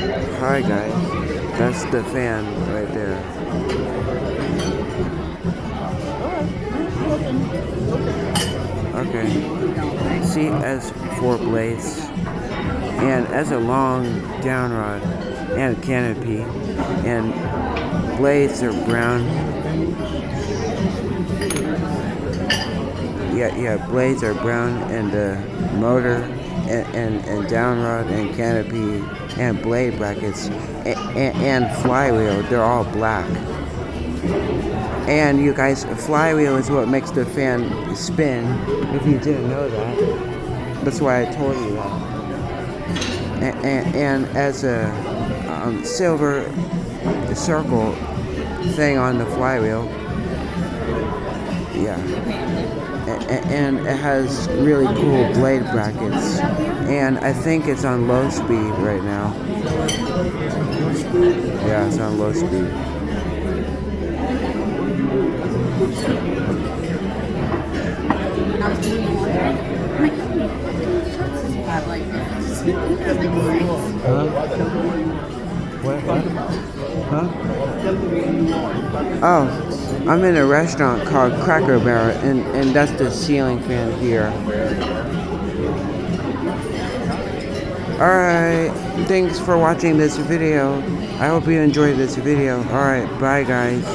Hi guys, that's the fan right there. Okay. C as for blades, and as a long down rod and canopy, and blades are brown. Yeah, blades are brown, and the motor and down rod and canopy and blade brackets and flywheel, they're all black. And you guys, flywheel is what makes the fan spin, if you didn't know that. That's why I told you that. And as a silver circle thing on the flywheel, yeah. And it has really cool blade brackets. And I think it's on low speed right now. Yeah, it's on low speed. Huh? What? Huh? Oh, I'm in a restaurant called Cracker Barrel, and that's the ceiling fan here. Alright, thanks for watching this video. I hope you enjoyed this video. Alright, bye guys.